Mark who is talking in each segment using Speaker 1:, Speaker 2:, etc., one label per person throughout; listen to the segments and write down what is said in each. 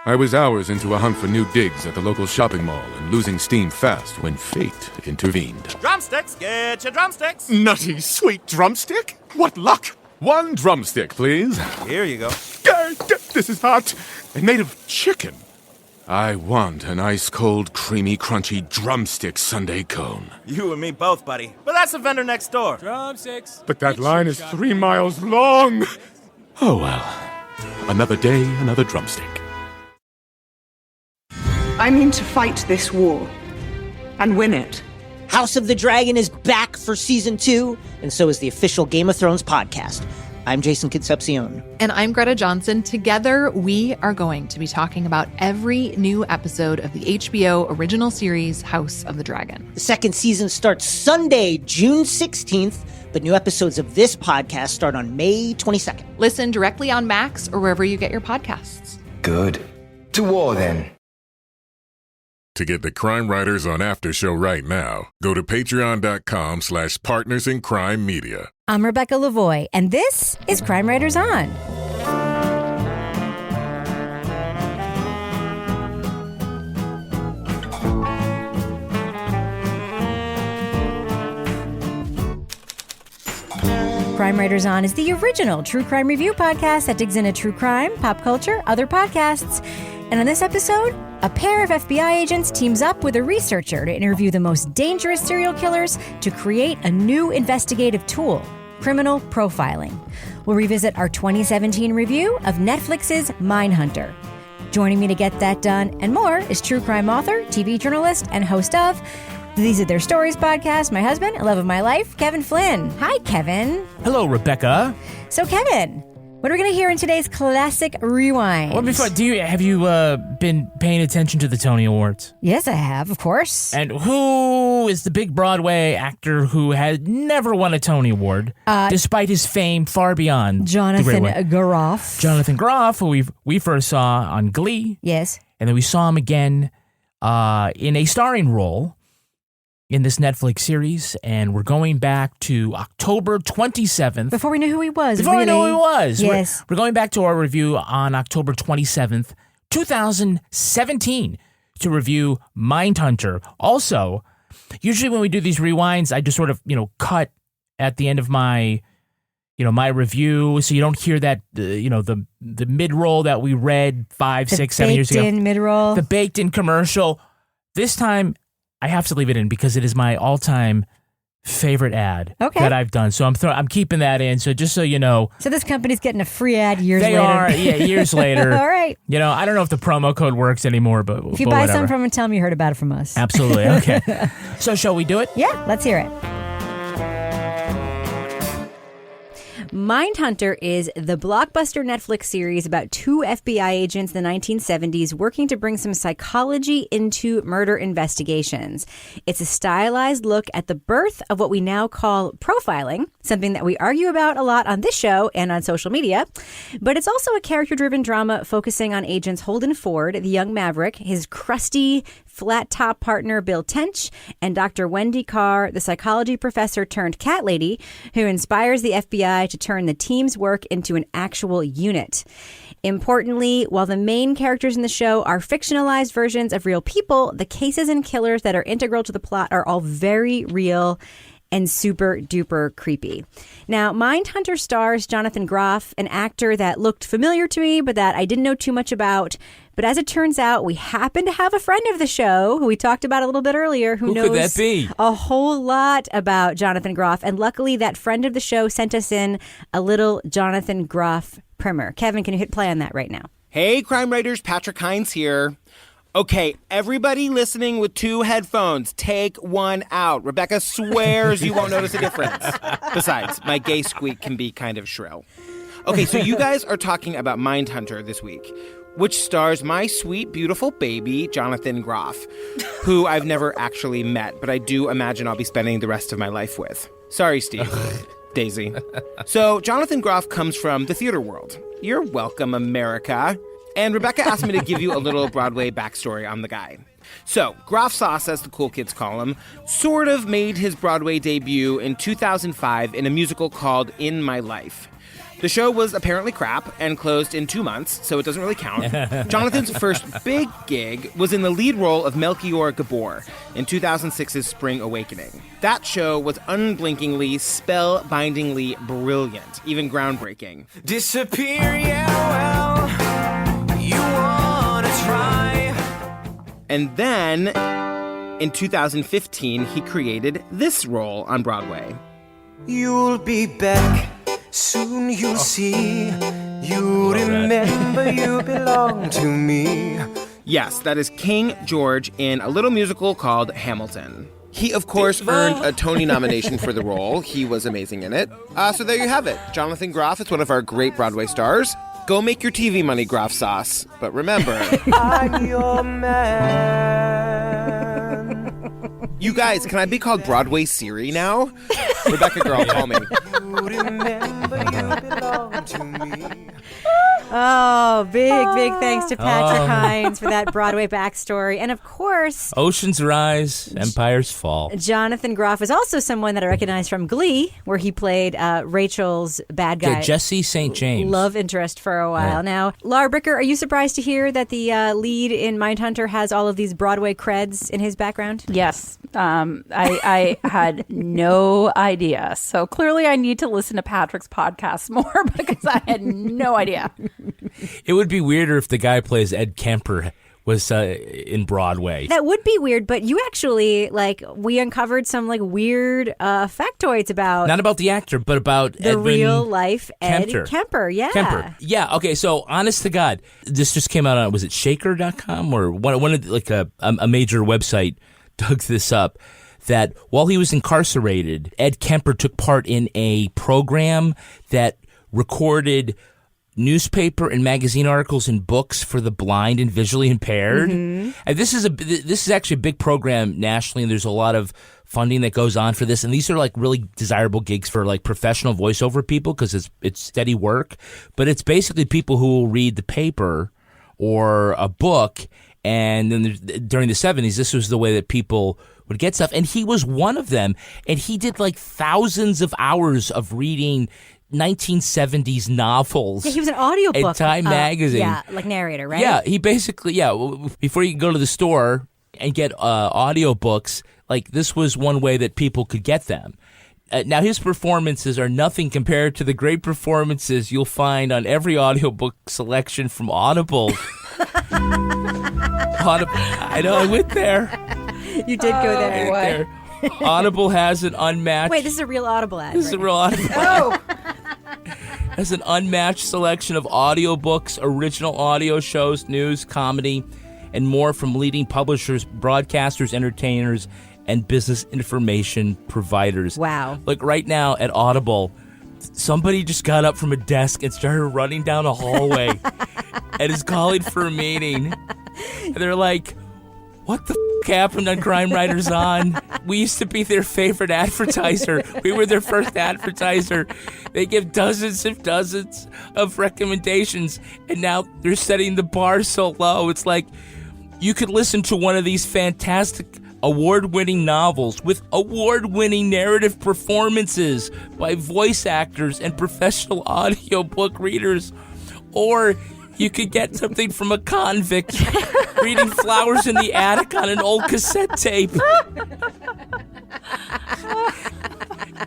Speaker 1: I was hours into a hunt for new digs at the local shopping mall and losing steam fast when fate intervened.
Speaker 2: Drumsticks, get your drumsticks.
Speaker 1: Nutty, sweet drumstick? What luck! 1 drumstick, please.
Speaker 2: Here you go.
Speaker 1: This is hot and made of chicken. I want an ice-cold, creamy, crunchy drumstick sundae cone.
Speaker 2: You and me both, buddy. But that's the vendor next door.
Speaker 3: Drumsticks.
Speaker 1: But that line is 3 miles long. Oh well. Another day, another drumstick.
Speaker 4: I mean to fight this war and win it.
Speaker 5: House of the Dragon is back for season 2, and so is the official Game of Thrones podcast. I'm Jason Concepcion.
Speaker 6: And I'm Greta Johnson. Together, we are going to be talking about every new episode of the HBO original series, House of the Dragon.
Speaker 5: The second season starts Sunday, June 16th, but new episodes of this podcast start on May 22nd.
Speaker 6: Listen directly on Max or wherever you get your podcasts.
Speaker 7: Good. To war, then.
Speaker 8: To get the Crime Writers on Aftershow right now, go to patreon.com/partnersincrimemedia.
Speaker 9: I'm Rebecca Lavoie, and this is Crime Writers On. Crime Writers On is the original true crime review podcast that digs into true crime, pop culture, other podcasts. And on this episode, a pair of FBI agents teams up with a researcher to interview the most dangerous serial killers to create a new investigative tool, criminal profiling. We'll revisit our 2017 review of Netflix's Mindhunter. Joining me to get that done and more is true crime author, TV journalist, and host of These Are Their Stories podcast, my husband and love of my life, Kevin Flynn. Hi, Kevin.
Speaker 3: Hello, Rebecca.
Speaker 9: So, Kevin, what are we going to hear in today's classic rewind?
Speaker 3: Well, before, have you been paying attention to the Tony Awards?
Speaker 9: Yes, I have, of course.
Speaker 3: And who is the big Broadway actor who had never won a Tony Award, despite his fame far beyond
Speaker 9: Jonathan Groff.
Speaker 3: Jonathan Groff, who we first saw on Glee.
Speaker 9: Yes.
Speaker 3: And then we saw him again in a starring role in this Netflix series, and we're going back to October 27th.
Speaker 9: Before we knew who he was,
Speaker 3: Before we knew who he was.
Speaker 9: Yes.
Speaker 3: We're going back to our review on October 27th, 2017, to review Mindhunter. Also, usually when we do these rewinds, I just sort of, cut at the end of my, my review, so you don't hear that, the mid-roll that we read 5, 6, 7 years ago.
Speaker 9: The baked-in mid-roll.
Speaker 3: The baked-in commercial. This time, I have to leave it in because it is my all-time favorite ad that I've done. So I'm keeping that in. So just so you know.
Speaker 9: So this company's getting a free ad years later.
Speaker 3: They are, years later.
Speaker 9: All right.
Speaker 3: I don't know if the promo code works anymore, but
Speaker 9: if you buy some from them, tell them you heard about it from us.
Speaker 3: Absolutely. Okay. So shall we do it?
Speaker 9: Yeah, let's hear it. Mindhunter is the blockbuster Netflix series about 2 FBI agents in the 1970s working to bring some psychology into murder investigations. It's a stylized look at the birth of what we now call profiling, something that we argue about a lot on this show and on social media. But it's also a character-driven drama focusing on agents Holden Ford, the young maverick, his crusty, flat-top partner Bill Tench, and Dr. Wendy Carr, the psychology professor turned cat lady, who inspires the FBI to turn the team's work into an actual unit. Importantly, while the main characters in the show are fictionalized versions of real people, the cases and killers that are integral to the plot are all very real and super duper creepy. Now, Mindhunter stars Jonathan Groff, an actor that looked familiar to me, but that I didn't know too much about. But as it turns out, we happen to have a friend of the show who we talked about a little bit earlier who knows
Speaker 3: could that be?
Speaker 9: A whole lot about Jonathan Groff. And luckily, that friend of the show sent us in a little Jonathan Groff primer. Kevin, can you hit play on that right now?
Speaker 10: Hey, crime writers, Patrick Hines here. Okay, everybody listening with 2 headphones, take one out. Rebecca swears you won't notice a difference. Besides, my gay squeak can be kind of shrill. Okay, so you guys are talking about Mindhunter this week, which stars my sweet, beautiful baby, Jonathan Groff, who I've never actually met, but I do imagine I'll be spending the rest of my life with. Sorry, Steve. Daisy. So, Jonathan Groff comes from the theater world. You're welcome, America. And Rebecca asked me to give you a little Broadway backstory on the guy. So, Groff Sauce, as the cool kids call him, sort of made his Broadway debut in 2005 in a musical called In My Life. The show was apparently crap and closed in 2 months, so it doesn't really count. Jonathan's first big gig was in the lead role of Melchior Gabor in 2006's Spring Awakening. That show was unblinkingly, spellbindingly brilliant, even groundbreaking.
Speaker 11: Disappear, yeah, well, you wanna try.
Speaker 10: And then, in 2015, he created this role on Broadway.
Speaker 11: You'll be back, soon you'll see. You remember you belong to me.
Speaker 10: Yes, that is King George in a little musical called Hamilton. He, of course, earned a Tony nomination for the role. He was amazing in it. So there you have it. Jonathan Groff is one of our great Broadway stars. Go make your TV money, Groff sauce. But remember,
Speaker 11: I'm your man.
Speaker 10: You guys, can I be called Broadway Siri now? Rebecca girl, call me.
Speaker 11: You remember you belong to me.
Speaker 9: Oh, big thanks to Patrick Hines for that Broadway backstory. And of course,
Speaker 3: Oceans rise, empires fall.
Speaker 9: Jonathan Groff is also someone that I recognize from Glee, where he played Rachel's bad guy.
Speaker 3: Yeah, Jesse St. James.
Speaker 9: Love interest for a while. Now, Laura Bricker, are you surprised to hear that the lead in Mindhunter has all of these Broadway creds in his background?
Speaker 12: Yes. I had no idea. So clearly I need to listen to Patrick's podcast more because I had no idea.
Speaker 3: It would be weirder if the guy plays Ed Kemper was in Broadway.
Speaker 9: That would be weird, but you actually, we uncovered some, weird factoids about...
Speaker 3: Not about the actor, but about
Speaker 9: the
Speaker 3: Edwin
Speaker 9: real life Ed Kemper, yeah.
Speaker 3: Kemper. Yeah, okay, so honest to God, this just came out on, was it Shaker.com? Or one of a major website dug this up, that while he was incarcerated, Ed Kemper took part in a program that recorded newspaper and magazine articles and books for the blind and visually impaired. Mm-hmm. And this is actually a big program nationally, and there's a lot of funding that goes on for this. And these are really desirable gigs for professional voiceover people because it's steady work. But it's basically people who will read the paper or a book. And then during the 70s, this was the way that people would get stuff. And he was one of them. And he did thousands of hours of reading 1970s novels.
Speaker 9: Yeah, he was an audiobook.
Speaker 3: At Time Magazine.
Speaker 9: Yeah, narrator, right?
Speaker 3: Yeah, he basically, before you can go to the store and get audiobooks, this was one way that people could get them. Now, his performances are nothing compared to the great performances you'll find on every audiobook selection from Audible. I know, I went there.
Speaker 9: You did go there.
Speaker 3: Audible has an unmatched...
Speaker 9: Wait, this is a real Audible ad.
Speaker 3: This is a real Audible ad. Has an unmatched selection of audiobooks, original audio shows, news, comedy, and more from leading publishers, broadcasters, entertainers, and business information providers.
Speaker 9: Wow.
Speaker 3: Right now at Audible, somebody just got up from a desk and started running down a hallway and is calling for a meeting. And they're like, what the happened on Crime Writers On? We used to be their favorite advertiser. We were their first advertiser. They give dozens of recommendations, and now they're setting the bar so low. It's you could listen to one of these fantastic award-winning novels with award-winning narrative performances by voice actors and professional audiobook readers, or you could get something from a convict reading Flowers in the Attic on an old cassette tape.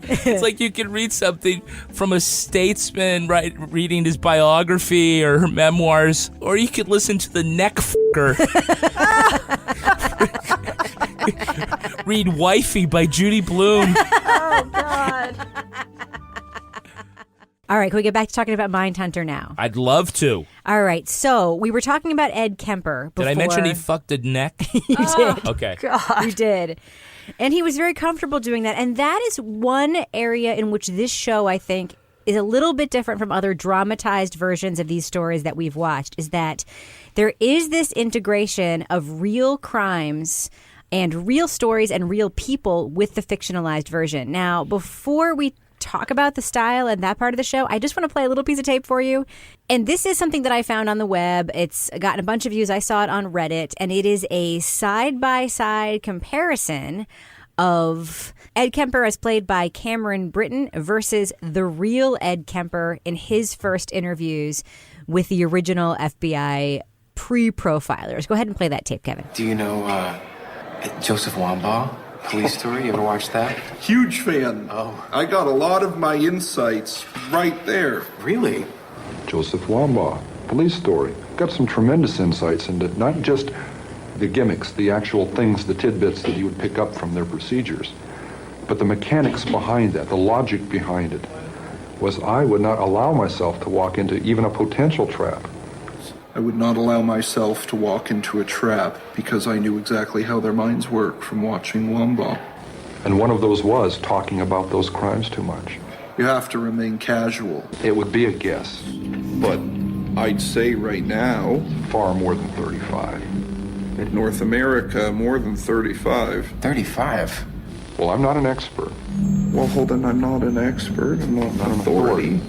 Speaker 3: It's you could read something from a statesman reading his biography or her memoirs, or you could listen to the neck fucker read Wifey by Judy Blume.
Speaker 12: Oh, God.
Speaker 9: All right, can we get back to talking about Mindhunter now?
Speaker 3: I'd love to.
Speaker 9: All right, so we were talking about Ed Kemper before.
Speaker 3: Did I mention he fucked a neck?
Speaker 9: You did.
Speaker 3: Okay.
Speaker 12: God.
Speaker 9: You did. And he was very comfortable doing that. And that is one area in which this show, I think, is a little bit different from other dramatized versions of these stories that we've watched, is that there is this integration of real crimes and real stories and real people with the fictionalized version. Now, before we talk about the style and that part of the show, I just want to play a little piece of tape for you. And this is something that I found on the web. It's gotten a bunch of views. I saw it on Reddit, and it is a side-by-side comparison of Ed Kemper as played by Cameron Britton versus the real Ed Kemper in his first interviews with the original FBI pre-profilers. Go ahead and play that tape, Kevin.
Speaker 7: Do you know Joseph Wambaugh? Police Story? You ever watched that?
Speaker 13: Huge fan.
Speaker 7: Oh.
Speaker 13: I got a lot of my insights right there.
Speaker 7: Really?
Speaker 14: Joseph Wambaugh, Police Story. Got some tremendous insights into not just the gimmicks, the actual things, the tidbits that you would pick up from their procedures, but the mechanics behind that, the logic behind it, was I would not allow myself to walk into even a potential trap.
Speaker 13: I would not allow myself to walk into a trap because I knew exactly how their minds work from watching Wambaugh.
Speaker 14: And one of those was talking about those crimes too much.
Speaker 13: You have to remain casual.
Speaker 14: It would be a guess.
Speaker 13: But I'd say right now...
Speaker 14: Far more than 35.
Speaker 13: In North America, more than 35.
Speaker 7: 35?
Speaker 14: Well, I'm not an expert.
Speaker 13: Well, hold on, I'm not an expert. I'm not an authority.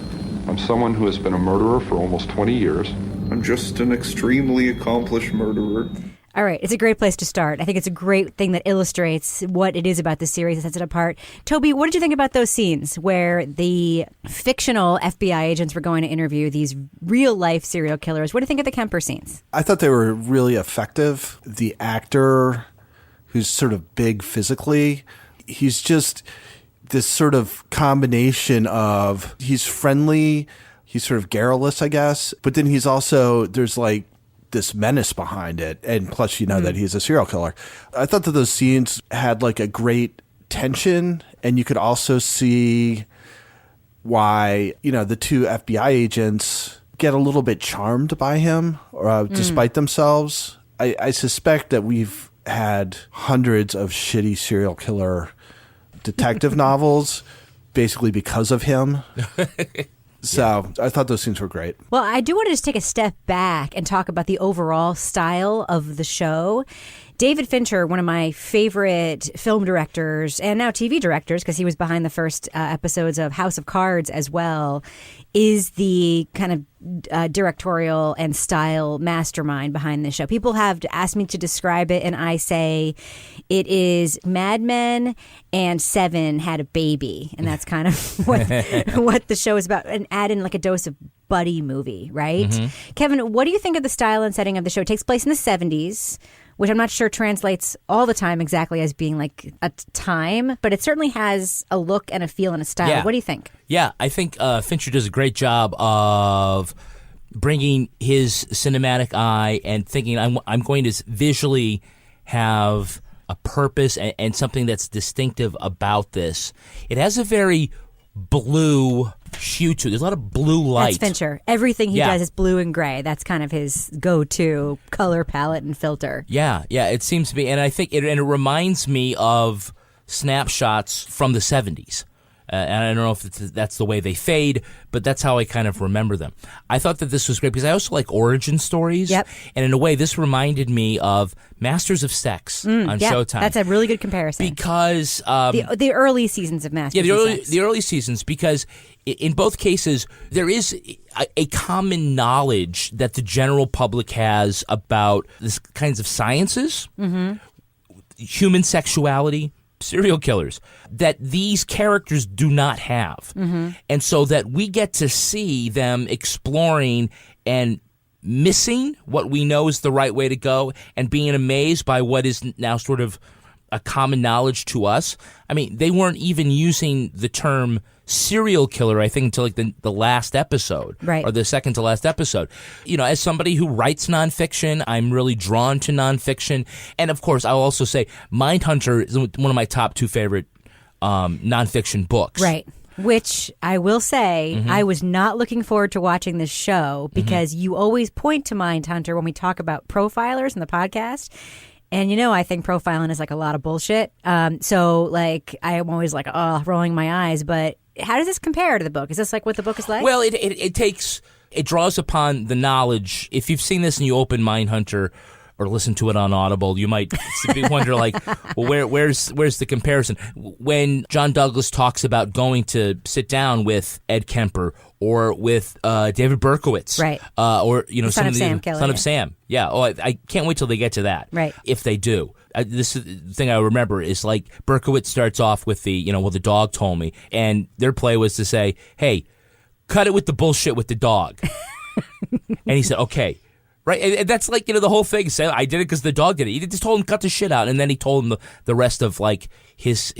Speaker 14: I'm someone who has been a murderer for almost 20 years.
Speaker 13: I'm just an extremely accomplished murderer.
Speaker 9: All right, it's a great place to start. I think it's a great thing that illustrates what it is about the series and sets it apart. Toby, what did you think about those scenes where the fictional FBI agents were going to interview these real-life serial killers? What do you think of the Kemper scenes?
Speaker 15: I thought they were really effective. The actor, who's sort of big physically, he's just this sort of combination of he's friendly, he's sort of garrulous, I guess, but then he's also, there's like this menace behind it. And plus, you know, that he's a serial killer. I thought that those scenes had like a great tension, and you could also see why, you know, the two FBI agents get a little bit charmed by him, despite themselves. I suspect that we've had hundreds of shitty serial killer detective novels basically because of him. So I thought those scenes were great.
Speaker 9: Well, I do want to just take a step back and talk about the overall style of the show. David Fincher, one of my favorite film directors and now TV directors, because he was behind the first episodes of House of Cards as well, is the kind of directorial and style mastermind behind this show. People have asked me to describe it, and I say it is Mad Men and Seven had a baby, and that's kind of what the show is about, and add in like a dose of buddy movie, right? Mm-hmm. Kevin, what do you think of the style and setting of the show? It takes place in the 70s, which I'm not sure translates all the time exactly as being like a time, but it certainly has a look and a feel and a style.
Speaker 3: Yeah.
Speaker 9: What do you think?
Speaker 3: Yeah, I think Fincher does a great job of bringing his cinematic eye and thinking, I'm going to visually have a purpose and something that's distinctive about this. It has a very blue hue to it. There's a lot of blue light.
Speaker 9: That's Fincher. Everything he does is blue and gray. That's kind of his go-to color palette and filter.
Speaker 3: Yeah, it seems to be. And I think it reminds me of snapshots from the 70s. And I don't know if that's the way they fade, but that's how I kind of remember them. I thought that this was great because I also like origin stories.
Speaker 9: Yep.
Speaker 3: And in a way, this reminded me of Masters of Sex on Showtime.
Speaker 9: That's a really good comparison.
Speaker 3: Because
Speaker 9: the early seasons of Masters of Sex.
Speaker 3: The early seasons, because in both cases, there is a common knowledge that the general public has about this kinds of sciences, human sexuality, serial killers, that these characters do not have. And so that we get to see them exploring and missing what we know is the right way to go and being amazed by what is now sort of a common knowledge to us. I mean, they weren't even using the term serial killer, I think, until like the last episode,
Speaker 9: right,
Speaker 3: or the second to last episode. You know, as somebody who writes nonfiction, I'm really drawn to nonfiction. And of course, I'll also say Mindhunter is one of my top two favorite nonfiction books.
Speaker 9: Right. Which I will say, I was not looking forward to watching this show because you always point to Mindhunter when we talk about profilers in the podcast. And, you know, I think profiling is like a lot of bullshit. So, like, I'm always like, rolling my eyes. But how does this compare to the book? Is this like what the book is like?
Speaker 3: Well, it draws upon the knowledge. If you've seen this and you open Mindhunter, or listen to it on Audible, you might wonder, like, well, where's the comparison? When John Douglas talks about going to sit down with Ed Kemper or with David Berkowitz,
Speaker 9: right?
Speaker 3: Or
Speaker 9: Son of Sam Kelly,
Speaker 3: Son of Sam, yeah. Oh, I can't wait till they get to that,
Speaker 9: right?
Speaker 3: If they do. This thing I remember is like Berkowitz starts off with the the dog told me, and their play was to say, hey, cut it with the bullshit with the dog. And he said, okay. Right, and that's like the whole thing. Say I did it because the dog did it. He just told him cut the shit out, and then he told him the rest of like his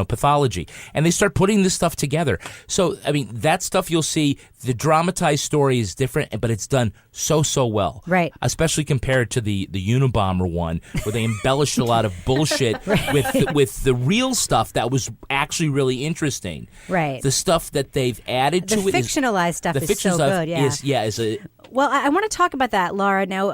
Speaker 3: pathology. And they start putting this stuff together. So I mean, that stuff you'll see. The dramatized story is different, but it's done so well.
Speaker 9: Right,
Speaker 3: especially compared to the Unabomber one, where they embellished a lot of bullshit with the real stuff that was actually really interesting.
Speaker 9: Right,
Speaker 3: the stuff that they've added to it,
Speaker 9: fictionalized stuff is so good. Yeah, well, I want to talk about that, Laura. Now,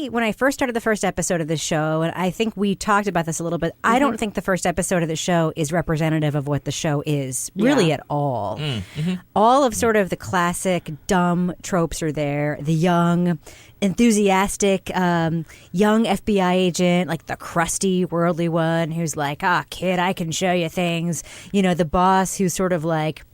Speaker 9: when I first started the first episode of this show, and I think we talked about this a little bit, I don't think the first episode of the show is representative of what the show is, really at all. Mm-hmm. All of sort of the classic dumb tropes are there. The young, enthusiastic, young FBI agent, like the crusty, worldly one who's like, kid, I can show you things. The boss who's sort of like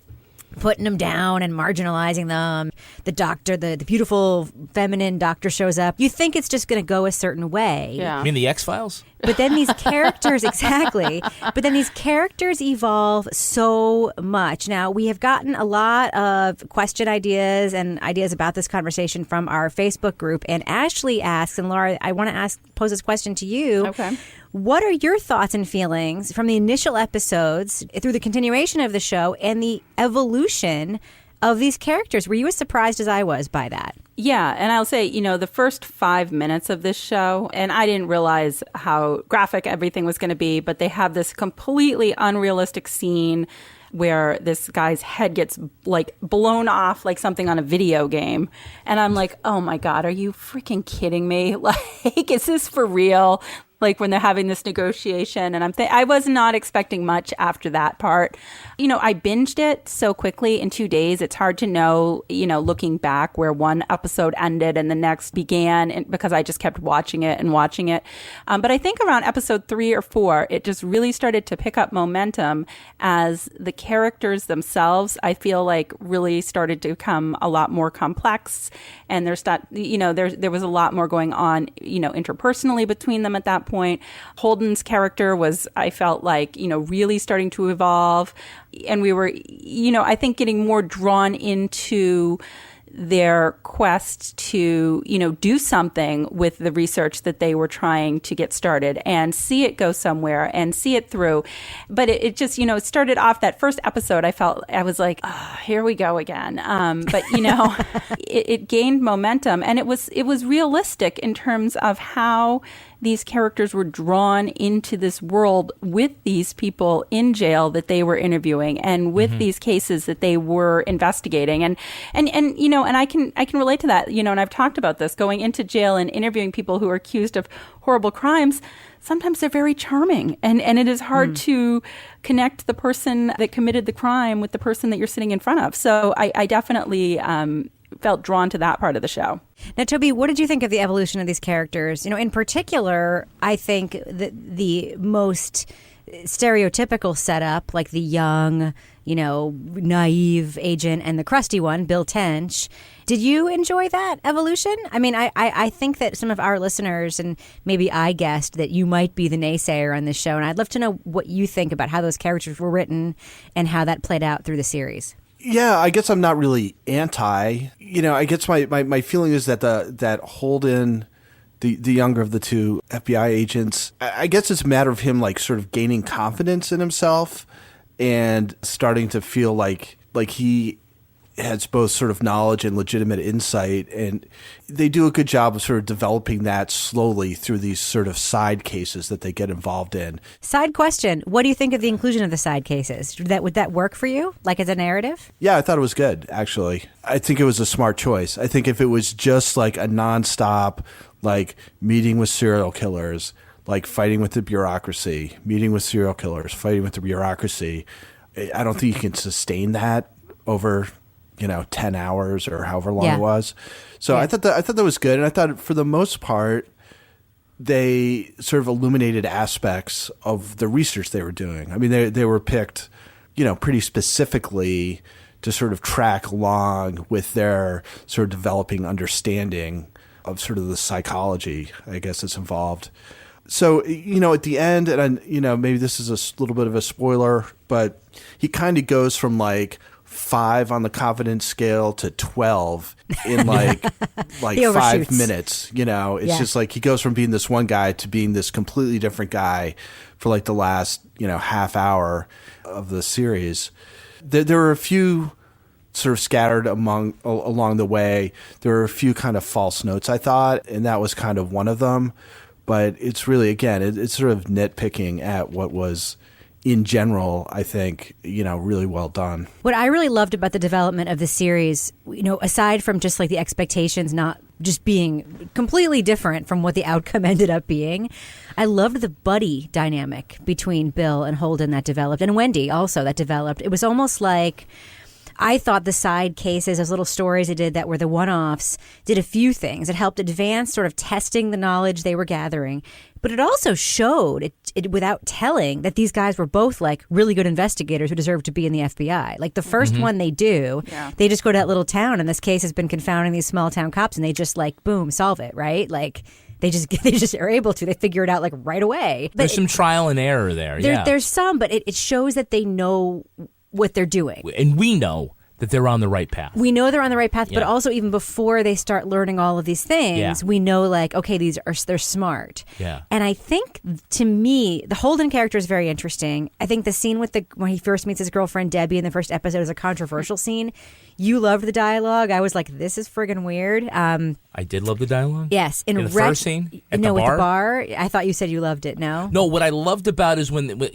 Speaker 9: putting them down and marginalizing them. The doctor, the beautiful feminine doctor shows up. You think it's just going to go a certain way.
Speaker 12: Yeah.
Speaker 3: You mean the X-Files?
Speaker 9: But then these characters, exactly. But then these characters evolve so much. Now, we have gotten a lot of question ideas and ideas about this conversation from our Facebook group. And Ashley asks, and Laura, I want to pose this question to you.
Speaker 12: Okay.
Speaker 9: What are your thoughts and feelings from the initial episodes through the continuation of the show and the evolution of these characters? Were you as surprised as I was by that?
Speaker 12: Yeah, and I'll say, the first 5 minutes of this show, and I didn't realize how graphic everything was going to be, but they have this completely unrealistic scene where this guy's head gets like blown off like something on a video game. And I'm like, oh my God, are you freaking kidding me? Like, is this for real? Like when they're having this negotiation, and I was not expecting much after that part. I binged it so quickly in 2 days. It's hard to know, looking back where one episode ended and the next began, because I just kept watching it. But I think around episode 3 or 4, it just really started to pick up momentum as the characters themselves, I feel like, really started to become a lot more complex. And there was a lot more going on, interpersonally between them at that point. Holden's character was, I felt like, really starting to evolve. And we were, I think getting more drawn into their quest to, do something with the research that they were trying to get started and see it go somewhere and see it through. But it just, it started off that first episode. I was like, oh, here we go again. But, it gained momentum, and it was realistic in terms of how these characters were drawn into this world with these people in jail that they were interviewing and with these cases that they were investigating. And I can relate to that, and I've talked about this, going into jail and interviewing people who are accused of horrible crimes. Sometimes they're very charming, and it is hard to connect the person that committed the crime with the person that you're sitting in front of. So I definitely felt drawn to that part of the show.
Speaker 9: Now, Toby, what did you think of the evolution of these characters? In particular, I think the most stereotypical setup, like the young, naive agent and the crusty one, Bill Tench. Did you enjoy that evolution? I mean, I think that some of our listeners, and maybe I guessed that you might be the naysayer on this show, and I'd love to know what you think about how those characters were written and how that played out through the series.
Speaker 15: Yeah, I guess I'm not really anti. I guess my feeling is that that Holden, the younger of the two FBI agents, I guess it's a matter of him like sort of gaining confidence in himself and starting to feel like he has both sort of knowledge and legitimate insight, and they do a good job of sort of developing that slowly through these sort of side cases that they get involved in.
Speaker 9: Side question: what do you think of the inclusion of the side cases? Would that work for you, like as a narrative?
Speaker 15: Yeah, I thought it was good, actually. I think it was a smart choice. I think if it was just like a nonstop, like meeting with serial killers, like fighting with the bureaucracy, meeting with serial killers, fighting with the bureaucracy, I don't think you can sustain that over 10 hours or however long it was. So I thought that was good. And I thought for the most part, they sort of illuminated aspects of the research they were doing. I mean, they were picked, pretty specifically to sort of track along with their sort of developing understanding of sort of the psychology, I guess, that's involved. So, at the end, and maybe this is a little bit of a spoiler, but he kind of goes from like 5 on the confidence scale to 12 in like 5 minutes. It's just like he goes from being this one guy to being this completely different guy for like the last, half hour of the series. There were a few sort of scattered along the way. There were a few kind of false notes, I thought, and that was kind of one of them. But it's really, again, it's sort of nitpicking at what was, in general, I think, really well done.
Speaker 9: What I really loved about the development of the series, aside from just like the expectations not just being completely different from what the outcome ended up being, I loved the buddy dynamic between Bill and Holden that developed, and Wendy also that developed. It was almost like, I thought the side cases, those little stories it did that were the one-offs, did a few things. It helped advance sort of testing the knowledge they were gathering. But it also showed, it without telling, that these guys were both like really good investigators who deserved to be in the FBI. Like the first one they do, they just go to that little town, and this case has been confounding these small town cops, and they just like, boom, solve it, right? Like they just are able to. They figure it out like right away. But
Speaker 3: there's some trial and error there.
Speaker 9: There's some, but it shows that they know what they're doing.
Speaker 3: And we know that they're on the right path.
Speaker 9: We know they're on the right path, but also even before they start learning all of these things, we know like, okay, they're smart.
Speaker 3: Yeah.
Speaker 9: And I think, to me, the Holden character is very interesting. I think the scene when he first meets his girlfriend Debbie in the first episode is a controversial scene. You loved the dialogue. I was like, this is friggin' weird.
Speaker 3: I did love the dialogue.
Speaker 9: Yes.
Speaker 3: In the first scene? At the bar?
Speaker 9: With the bar. I thought you said you loved it. No?
Speaker 3: No, what I loved about is when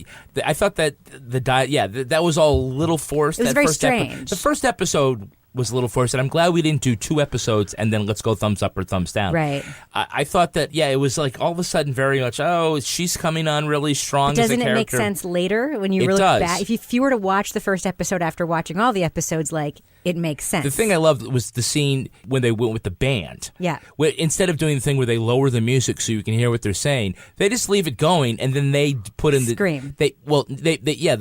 Speaker 3: I thought that that was all a little forced.
Speaker 9: It was
Speaker 3: that
Speaker 9: very
Speaker 3: first
Speaker 9: strange.
Speaker 3: The first episode was a little forced, and I'm glad we didn't do 2 episodes and then let's go thumbs up or thumbs down.
Speaker 9: Right.
Speaker 3: I thought that, it was like all of a sudden very much, she's coming on really strong as a character.
Speaker 9: Doesn't it make sense later when you really look back? If you were to watch the first episode after watching all the episodes, like, it makes sense.
Speaker 3: The thing I loved was the scene when they went with the band.
Speaker 9: Yeah.
Speaker 3: Where, instead of doing the thing where they lower the music so you can hear what they're saying, they just leave it going, and then they put in
Speaker 9: Scream.
Speaker 3: They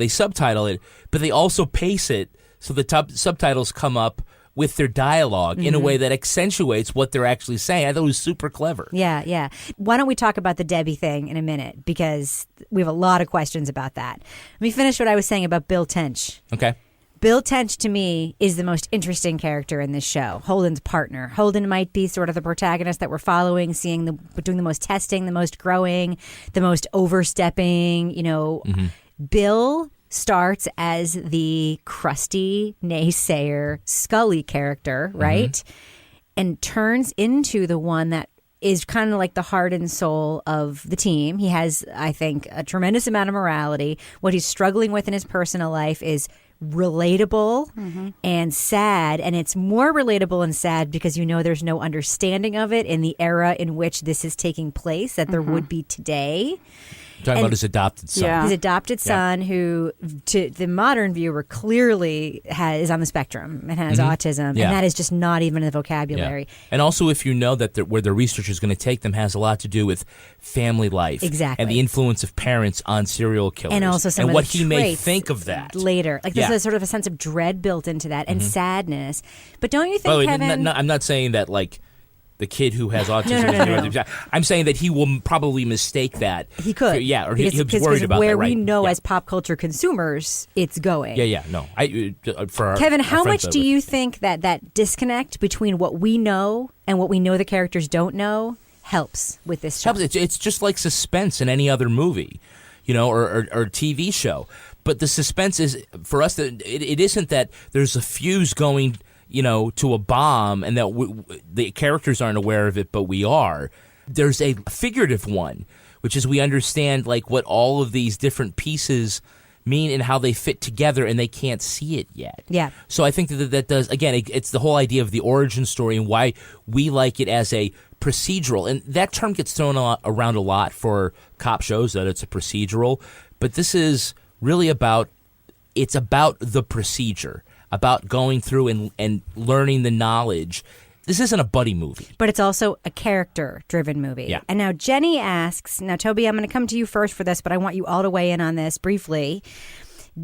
Speaker 3: subtitle it, but they also pace it so the subtitles come up with their dialogue in a way that accentuates what they're actually saying. I thought it was super clever.
Speaker 9: Yeah. Why don't we talk about the Debbie thing in a minute? Because we have a lot of questions about that. Let me finish what I was saying about Bill Tench.
Speaker 3: Okay.
Speaker 9: Bill Tench, to me, is the most interesting character in this show. Holden's partner. Holden might be sort of the protagonist that we're following, doing the most testing, the most growing, the most overstepping. Bill starts as the crusty naysayer Scully character, right? And turns into the one that is kind of like the heart and soul of the team. He has, I think, a tremendous amount of morality. What he's struggling with in his personal life is relatable and sad, and it's more relatable and sad because there's no understanding of it in the era in which this is taking place that there would be today.
Speaker 3: Talking about his adopted son.
Speaker 9: Yeah. His adopted son, who, to the modern viewer, clearly is on the spectrum and has autism. And that is just not even in the vocabulary.
Speaker 3: Yeah. And also, if you know that where the research is going to take them has a lot to do with family life.
Speaker 9: Exactly.
Speaker 3: And the influence of parents on serial killers.
Speaker 9: And also some
Speaker 3: and
Speaker 9: of
Speaker 3: what
Speaker 9: the
Speaker 3: he may
Speaker 9: traits
Speaker 3: think of that.
Speaker 9: Later. Like, there's a sort of a sense of dread built into that and sadness. But don't you think,
Speaker 3: By the way,
Speaker 9: Kevin...
Speaker 3: I'm not saying that, like, the kid who has autism.
Speaker 9: No.
Speaker 3: I'm saying that he will probably mistake that.
Speaker 9: He could.
Speaker 3: Or he's worried about
Speaker 9: where
Speaker 3: that, right?
Speaker 9: we know as pop culture consumers, it's going.
Speaker 3: No.
Speaker 9: Kevin, how much do you think that disconnect between what we know and what we know the characters don't know helps with this show?
Speaker 3: It's just like suspense in any other movie, or TV show. But the suspense is, for us, it isn't that there's a fuse going to a bomb and that the characters aren't aware of it, but we are. There's a figurative one, which is we understand like what all of these different pieces mean and how they fit together, and they can't see it yet.
Speaker 9: Yeah.
Speaker 3: So I think that does, again, it's the whole idea of the origin story and why we like it as a procedural. And that term gets thrown around a lot for cop shows, that it's a procedural. But this is really about the procedure, about going through and learning the knowledge this isn't a buddy movie.
Speaker 9: But it's also a character-driven movie.
Speaker 3: Yeah.
Speaker 9: And now Jenny asks, now Toby, I'm going to come to you first for this, but I want you all to weigh in on this briefly.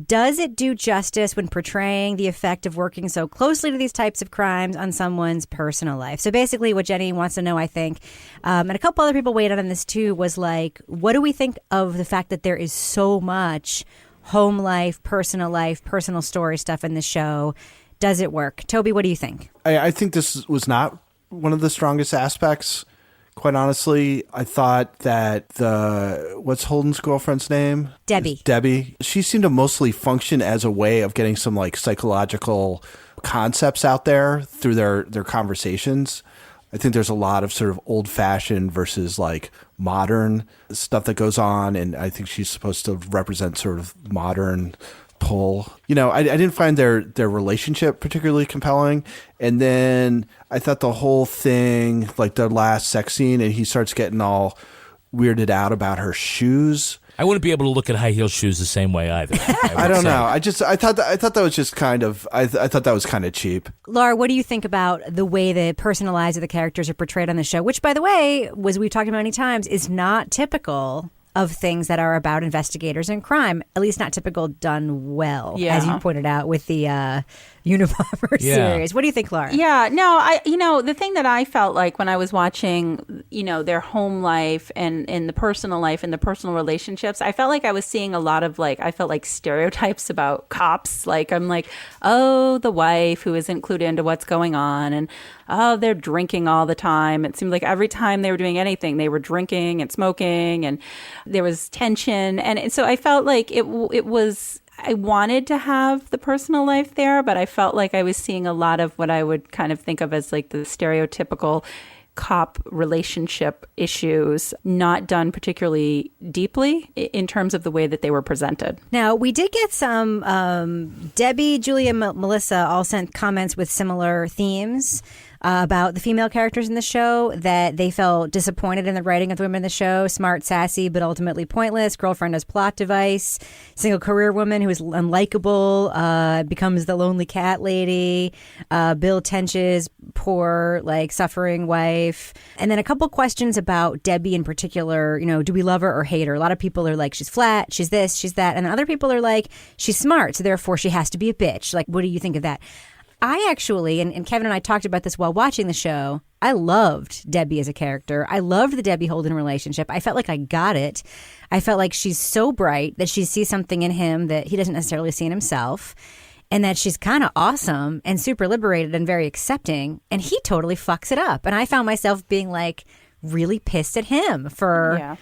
Speaker 9: Does it do justice when portraying the effect of working so closely to these types of crimes on someone's personal life? So basically what Jenny wants to know, I think, and a couple other people weighed in on this too, was like, what do we think of the fact that there is so much home life, personal story stuff in the show? Does it work? Toby, what do you think?
Speaker 15: I think this was not one of the strongest aspects. Quite honestly, I thought that what's Holden's girlfriend's name?
Speaker 9: Debbie.
Speaker 15: Debbie. She seemed to mostly function as a way of getting some like psychological concepts out there through their conversations. I think there's a lot of sort of old fashioned versus like modern stuff that goes on. And I think she's supposed to represent sort of modern pull. I didn't find their relationship particularly compelling. And then I thought the whole thing, like the last sex scene, and he starts getting all weirded out about her shoes.
Speaker 3: I wouldn't be able to look at high heel shoes the same way either.
Speaker 15: I don't know. I thought that was just kind of I thought that was kind of cheap.
Speaker 9: Laura, what do you think about the way the personal lives of the characters are portrayed on the show? Which, by the way, as we've talked about many times, is not typical of things that are about investigators and crime, at least not typical done well, as you pointed out with the Unabomber series. What do you think, Laura?
Speaker 12: Yeah, no, the thing that I felt like when I was watching, their home life and the personal life and the personal relationships, I felt like I was seeing a lot of I felt like stereotypes about cops. Like, I'm like, oh, the wife who isn't clued into what's going on, and oh, they're drinking all the time. It seemed like every time they were doing anything, they were drinking and smoking, and there was tension. And so I felt like it was, I wanted to have the personal life there, but I felt like I was seeing a lot of what I would kind of think of as like the stereotypical cop relationship issues, not done particularly deeply in terms of the way that they were presented.
Speaker 9: Now, we did get some, Debbie, Julia, Melissa all sent comments with similar themes about the female characters in the show, that they felt disappointed in the writing of the women in the show. Smart, sassy, but ultimately pointless. Girlfriend as plot device. Single career woman who is unlikable, becomes the lonely cat lady. Bill Tench's poor, suffering wife. And then a couple questions about Debbie in particular. Do we love her or hate her? A lot of people are like, she's flat, she's this, she's that. And then other people are like, she's smart, so therefore she has to be a bitch. Like, what do you think of that? I actually, and Kevin and I talked about this while watching the show, I loved Debbie as a character. I loved the Debbie Holden relationship. I felt like I got it. I felt like she's so bright that she sees something in him that he doesn't necessarily see in himself, and that she's kind of awesome and super liberated and very accepting, and he totally fucks it up. And I found myself being really pissed at him for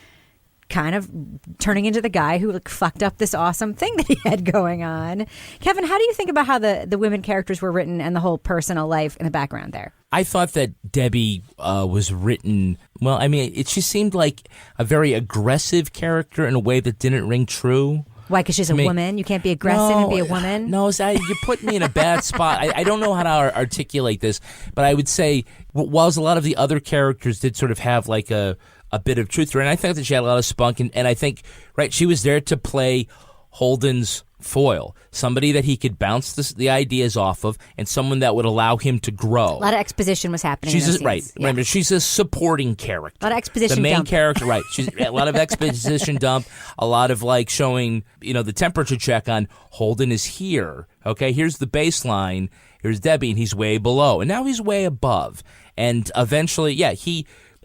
Speaker 9: kind of turning into the guy who fucked up this awesome thing that he had going on. Kevin, how do you think about how the women characters were written and the whole personal life in the background there?
Speaker 3: I thought that Debbie was written, well, I mean, she seemed like a very aggressive character in a way that didn't ring true.
Speaker 9: Why? Because she's a woman? You can't be aggressive and be a woman?
Speaker 3: No, you put me in a bad spot. I don't know how to articulate this, but I would say, whilst a lot of the other characters did sort of have a bit of truth to her, and I think that she had a lot of spunk, and I think, she was there to play Holden's foil, somebody that he could bounce the ideas off of, and someone that would allow him to grow.
Speaker 9: A lot of exposition was happening.
Speaker 3: Right. She's a supporting character.
Speaker 9: A lot of exposition.
Speaker 3: The main
Speaker 9: dump.
Speaker 3: character, right? She's a lot of exposition dump. A lot of showing, the temperature check on Holden is here. Okay, here's the baseline. Here's Debbie, and he's way below, and now he's way above, and eventually,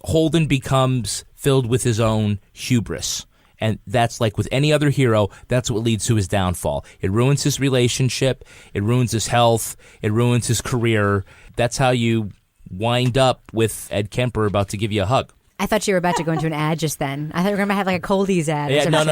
Speaker 3: Holden becomes filled with his own hubris. And that's like with any other hero, that's what leads to his downfall. It ruins his relationship. It ruins his health. It ruins his career. That's how you wind up with Ed Kemper about to give you a hug.
Speaker 9: I thought you were about to go into an ad just then. I thought we were going to have a Coldies ad.
Speaker 3: Yeah, no.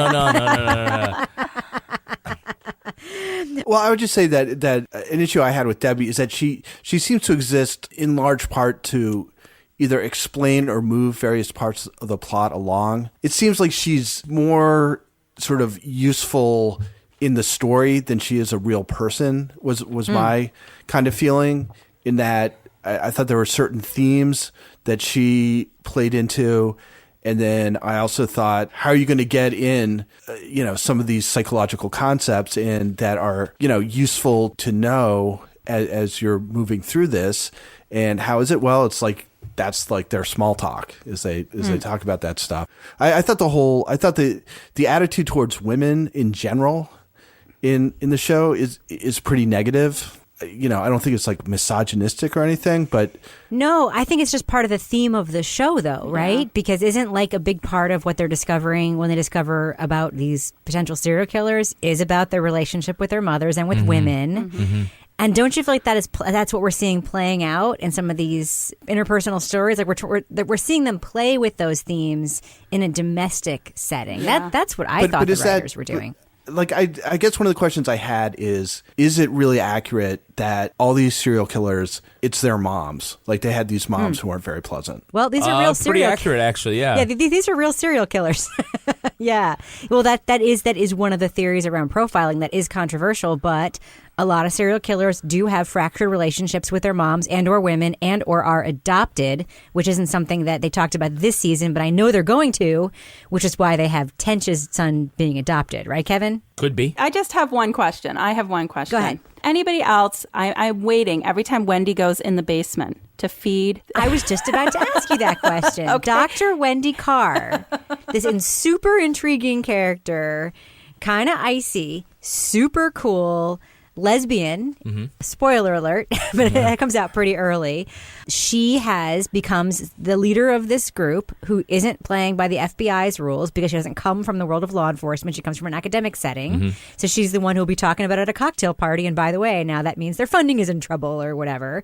Speaker 15: Well, I would just say that an issue I had with Debbie is that she seems to exist in large part to either explain or move various parts of the plot along. It seems like she's more sort of useful in the story than she is a real person, was my kind of feeling, in that I thought there were certain themes that she played into. And then I also thought, how are you going to get in, some of these psychological concepts and that are, useful to know as you're moving through this, And how is it? Well, it's like that's like their small talk as they talk about that stuff. I thought the attitude towards women in general in the show is pretty negative. You know, I don't think it's like misogynistic or anything, but
Speaker 9: no, I think it's just part of the theme of the show, though, right? Yeah. Because isn't like a big part of what they're discovering when they discover about these potential serial killers is about their relationship with their mothers and with women. Mm-hmm. And don't you feel like that's what we're seeing playing out in some of these interpersonal stories? Like we're seeing them play with those themes in a domestic setting. Yeah. That's what I thought the writers were doing.
Speaker 15: Like, I guess one of the questions I had is it really accurate that all these serial killers, it's their moms? Like, they had these moms who weren't very pleasant.
Speaker 9: Well, these are real
Speaker 3: pretty accurate, actually, yeah.
Speaker 9: Yeah, these are real serial killers. Yeah. Well, that is one of the theories around profiling that is controversial, but a lot of serial killers do have fractured relationships with their moms and or women and or are adopted, which isn't something that they talked about this season, but I know they're going to, which is why they have Tench's son being adopted. Right, Kevin?
Speaker 3: Could be.
Speaker 12: I just have one question. Go
Speaker 9: ahead.
Speaker 12: Anybody else? I'm waiting every time Wendy goes in the basement to feed.
Speaker 9: I was just about to ask you that question. Okay. Dr. Wendy Carr, this super intriguing character, kind of icy, super cool, lesbian, spoiler alert, but that comes out pretty early. She becomes the leader of this group who isn't playing by the FBI's rules because she doesn't come from the world of law enforcement. She comes from an academic setting. So she's the one who will be talking about it at a cocktail party. And by the way, now that means their funding is in trouble or whatever.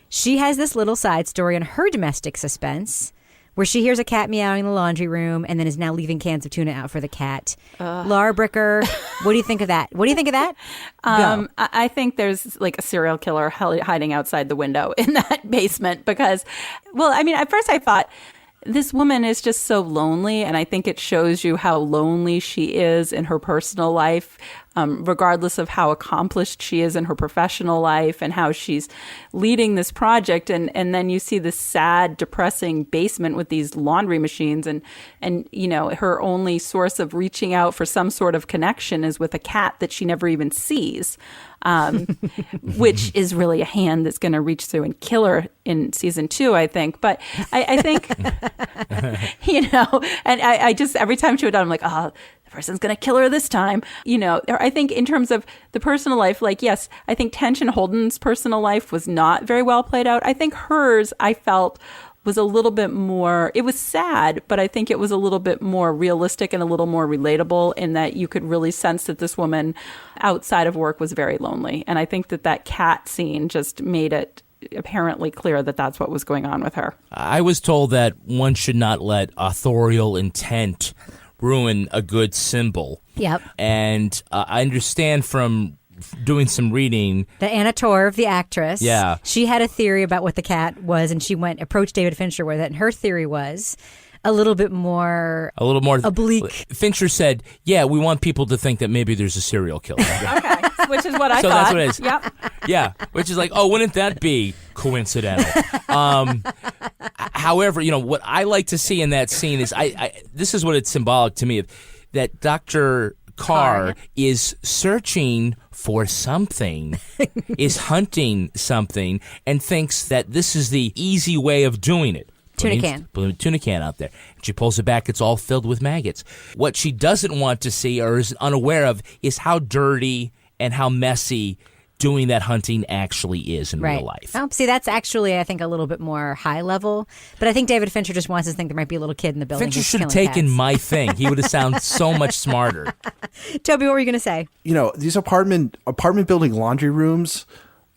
Speaker 9: She has this little side story in her domestic suspense where she hears a cat meowing in the laundry room and then is now leaving cans of tuna out for the cat. Laura Bricker, what do you think of that?
Speaker 12: I think there's like a serial killer hiding outside the window in that basement because, well, I mean, at first I thought, this woman is just so lonely, and I think it shows you how lonely she is in her personal life, regardless of how accomplished she is in her professional life and how she's leading this project. And then you see this sad, depressing basement with these laundry machines, and you know, her only source of reaching out for some sort of connection is with a cat that she never even sees. Which is really a hand that's going to reach through and kill her in season 2, I think. But I think, you know, and I just, every time she would die, I'm like, oh, the person's going to kill her this time. You know, I think in terms of the personal life, like, yes, I think Tench and Holden's personal life was not very well played out. I think hers, I felt, was a little bit more, it was sad, but I think it was a little bit more realistic and a little more relatable in that you could really sense that this woman outside of work was very lonely. And I think that cat scene just made it apparently clear that that's what was going on with her.
Speaker 3: I was told that one should not let authorial intent ruin a good symbol.
Speaker 9: Yep.
Speaker 3: And I understand from doing some reading
Speaker 9: that Anna Torv, the actress,
Speaker 3: yeah,
Speaker 9: she had a theory about what the cat was, and she approached David Fincher with it, and her theory was a little more oblique.
Speaker 3: Fincher said, yeah, we want people to think that maybe there's a serial killer.
Speaker 12: Okay, which is what I thought.
Speaker 3: So that's what it is.
Speaker 12: Yep.
Speaker 3: Yeah, which is like, oh, wouldn't that be coincidental? However, you know, what I like to see in that scene is, this is what it's symbolic to me, that Dr. Carr is searching for something, is hunting something, and thinks that this is the easy way of doing it. Tuna can out there. She pulls it back, it's all filled with maggots. What she doesn't want to see or is unaware of is how dirty and how messy doing that hunting actually is in real life.
Speaker 9: Oh, see, that's actually, I think, a little bit more high level. But I think David Fincher just wants us to think there might be a little kid in the building.
Speaker 3: Fincher should have taken
Speaker 9: cats.
Speaker 3: my thing. He would have sounded so much smarter.
Speaker 9: Toby, what were you going to say?
Speaker 15: You know, these apartment building laundry rooms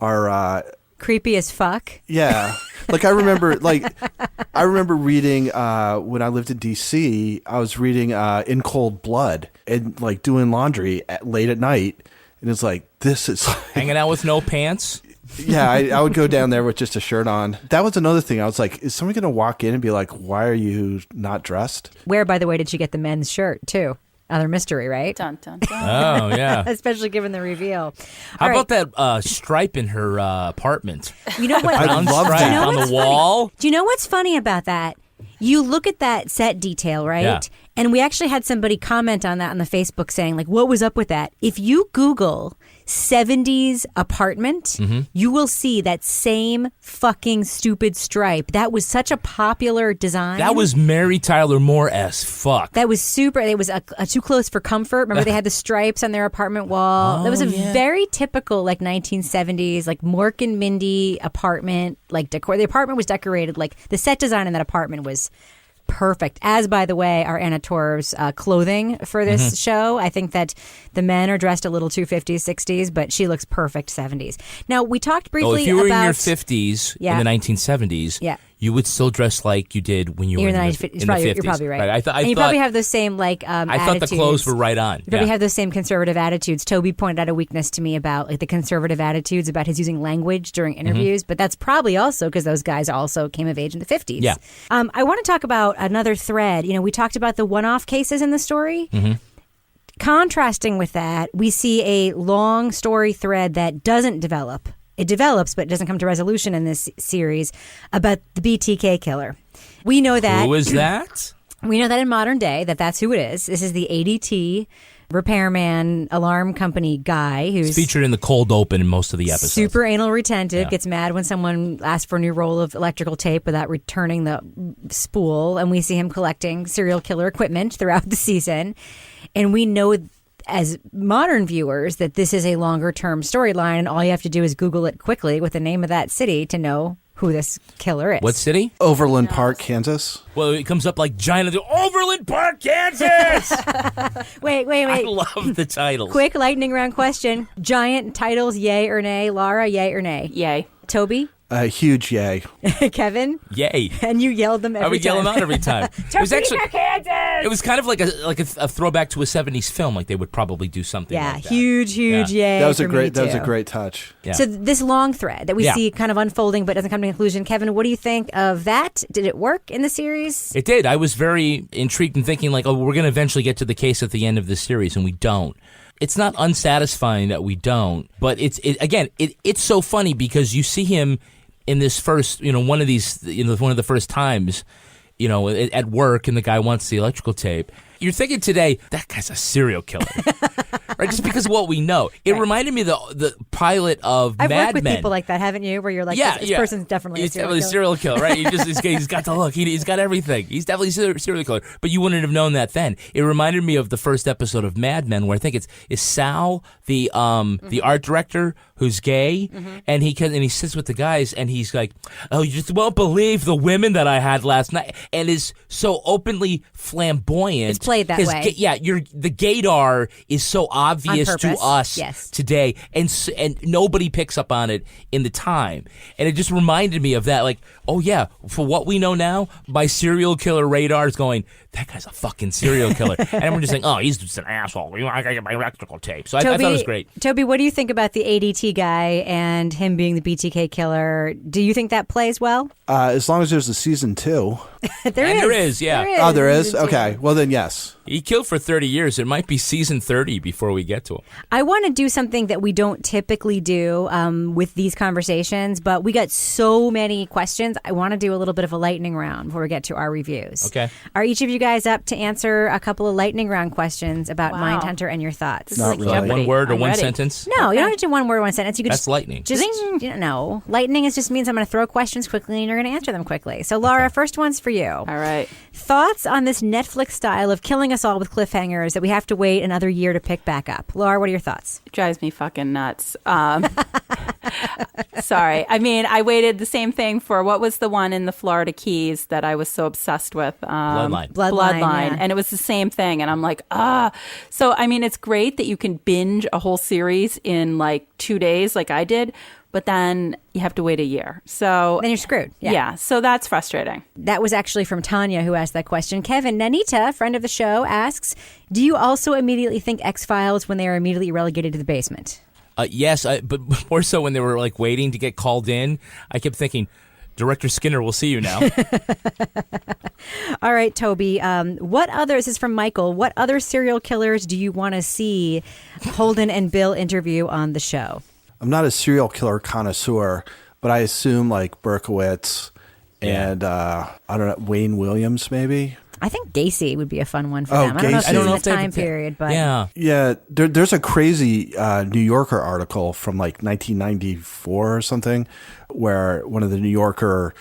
Speaker 15: are
Speaker 9: creepy as fuck.
Speaker 15: Yeah. Like I remember reading when I lived in DC, I was reading In Cold Blood and like doing laundry late at night. And it's like, this is like,
Speaker 3: hanging out with no pants.
Speaker 15: Yeah, I would go down there with just a shirt on. That was another thing. I was like, is someone going to walk in and be like, why are you not dressed?
Speaker 9: Where, by the way, did she get the men's shirt too? Other mystery, right?
Speaker 12: Dun, dun, dun.
Speaker 3: Oh, yeah.
Speaker 9: Especially given the reveal.
Speaker 3: How about that stripe in her apartment?
Speaker 9: You know what?
Speaker 15: I love that.
Speaker 3: On the wall.
Speaker 9: Do you know what's funny about that? You look at that set detail, right?
Speaker 3: Yeah.
Speaker 9: And we actually had somebody comment on that on the Facebook saying, like, what was up with that? If you Google 70s apartment, you will see that same fucking stupid stripe. That was such a popular design.
Speaker 3: That was Mary Tyler Moore as fuck.
Speaker 9: That was super. It was a too close for comfort. Remember, they had the stripes on their apartment wall. That was a very typical, like, 1970s, like, Mork and Mindy apartment, like, decor. The apartment was decorated, like, the set design in that apartment was perfect. As, by the way, are Anna Torv's clothing for this show. I think that the men are dressed a little too 50s, 60s, but she looks perfect 70s. Now, we talked briefly about...
Speaker 3: if you were in your 50s
Speaker 9: Yeah.
Speaker 3: in the 1970s,
Speaker 9: Yeah.
Speaker 3: you would still dress like you did when you were in the 50s.
Speaker 9: You're probably right.
Speaker 3: I
Speaker 9: and you
Speaker 3: thought,
Speaker 9: probably have those same, like,
Speaker 3: I
Speaker 9: attitudes.
Speaker 3: thought the clothes were right on.
Speaker 9: You probably
Speaker 3: Yeah.
Speaker 9: have those same conservative attitudes. Toby pointed out a weakness to me about, like, the conservative attitudes about his using language during interviews, but that's probably also because those guys also came of age in the 50s.
Speaker 3: Yeah.
Speaker 9: I want to talk about another thread. You know, we talked about the one-off cases in the story. Contrasting with that, we see a long story thread that doesn't develop. It develops, but it doesn't come to resolution in this series about the BTK killer. We know that.
Speaker 3: Who is that?
Speaker 9: We know that in modern day that's who it is. This is the ADT repairman alarm company guy who's
Speaker 3: It's featured in the cold open in most of the episodes.
Speaker 9: super anal retentive,
Speaker 3: Yeah.
Speaker 9: gets mad when someone asks for a new roll of electrical tape without returning the spool, and we see him collecting serial killer equipment throughout the season. And we know as modern viewers that this is a longer term storyline, and all you have to do is Google it quickly with the name of that city to know who this killer is.
Speaker 3: What city?
Speaker 15: Overland Park, Kansas.
Speaker 3: Well, it comes up like giant. Overland Park, Kansas.
Speaker 9: Wait.
Speaker 3: I love the titles.
Speaker 9: Quick lightning round question. Giant titles, yay or nay? Laura, yay or nay?
Speaker 12: Yay.
Speaker 9: Toby?
Speaker 15: Huge yay.
Speaker 9: Kevin?
Speaker 3: Yay.
Speaker 9: And you yelled them every time.
Speaker 3: I would yell them out every time.
Speaker 9: Kansas!
Speaker 3: It was kind of like a throwback to a 70s film. Like they would probably do something like that.
Speaker 9: huge yay.
Speaker 15: That was
Speaker 9: for
Speaker 15: a great.
Speaker 9: me,
Speaker 15: That was a
Speaker 9: too.
Speaker 15: great touch.
Speaker 3: Yeah.
Speaker 9: So this long thread that we see kind of unfolding but doesn't come to a conclusion. Kevin, what do you think of that? Did it work in the series?
Speaker 3: It did. I was very intrigued and thinking like, oh, we're going to eventually get to the case at the end of the series, and we don't. It's not unsatisfying that we don't, but it's so funny because you see him in this first, one of the first times, at work, and the guy wants the electrical tape. You're thinking today, that guy's a serial killer, right? Just because of what we know. It reminded me of the pilot of
Speaker 9: I've
Speaker 3: Mad
Speaker 9: worked with
Speaker 3: Men.
Speaker 9: people like that, haven't you? Where you're like, this person's definitely a serial killer.
Speaker 3: Right? He's got the look. He's got everything. He's definitely a serial killer. But you wouldn't have known that then. It reminded me of the first episode of Mad Men, where I think is Sal, the art director, who's gay, and he sits with the guys, and he's like, "Oh, you just won't believe the women that I had last night," and is so openly flamboyant.
Speaker 9: It's played that way.
Speaker 3: The gaydar is so obvious
Speaker 9: On
Speaker 3: to
Speaker 9: purpose.
Speaker 3: us
Speaker 9: Yes.
Speaker 3: today, and nobody picks up on it in the time, and it just reminded me of that. Like, oh yeah, for what we know now, my serial killer radar is going, that guy's a fucking serial killer, and everyone's just saying, oh, he's just an asshole. I gotta get my electrical tape. So I thought it was great.
Speaker 9: Toby, what do you think about the ADT guy and him being the BTK killer? Do you think that plays well?
Speaker 15: As long as there's a season 2.
Speaker 3: There is, yeah.
Speaker 15: Oh, there is? Okay. Well, then, yes.
Speaker 3: He killed for 30 years. It might be season 30 before we get to him.
Speaker 9: I want to do something that we don't typically do with these conversations, but we got so many questions. I want to do a little bit of a lightning round before we get to our reviews.
Speaker 3: Okay.
Speaker 9: Are each of you guys up to answer a couple of lightning round questions about Mindhunter and your thoughts?
Speaker 15: Not really.
Speaker 3: One word or
Speaker 12: I'm
Speaker 3: one
Speaker 12: ready.
Speaker 3: sentence?
Speaker 9: No, you don't have to do one word, one sentence. You could
Speaker 3: That's lightning.
Speaker 9: No, lightning just means I'm going to throw questions quickly and you're going to answer them quickly. So, Laura, first one's for you.
Speaker 12: All right.
Speaker 9: Thoughts on this Netflix style of killing us all with cliffhangers that we have to wait another year to pick back up? Laura, what are your thoughts?
Speaker 12: It drives me fucking nuts. Sorry. I mean, I waited the same thing for what was the one in the Florida Keys that I was so obsessed with?
Speaker 3: Bloodline.
Speaker 9: Yeah.
Speaker 12: And it was the same thing. And I'm like, So, I mean, it's great that you can binge a whole series in like 2 days like I did, but then you have to wait a year. So
Speaker 9: Then you're screwed.
Speaker 12: yeah, so that's frustrating.
Speaker 9: That was actually from Tanya who asked that question. Kevin, Nanita, friend of the show, asks, do you also immediately think X-Files when they are immediately relegated to the basement?
Speaker 3: Yes, but more so when they were like waiting to get called in. I kept thinking, Director Skinner will see you now.
Speaker 9: All right, Toby. This is from Michael. What other serial killers do you want to see Holden and Bill interview on the show?
Speaker 15: I'm not a serial killer connoisseur, but I assume like Berkowitz and I don't know, Wayne Williams maybe.
Speaker 9: I think Gacy would be a fun one for them. I don't know if
Speaker 15: Gacy.
Speaker 9: it's in the time period, but
Speaker 15: yeah. There's a crazy New Yorker article from like 1994 or something, where one of the New Yorker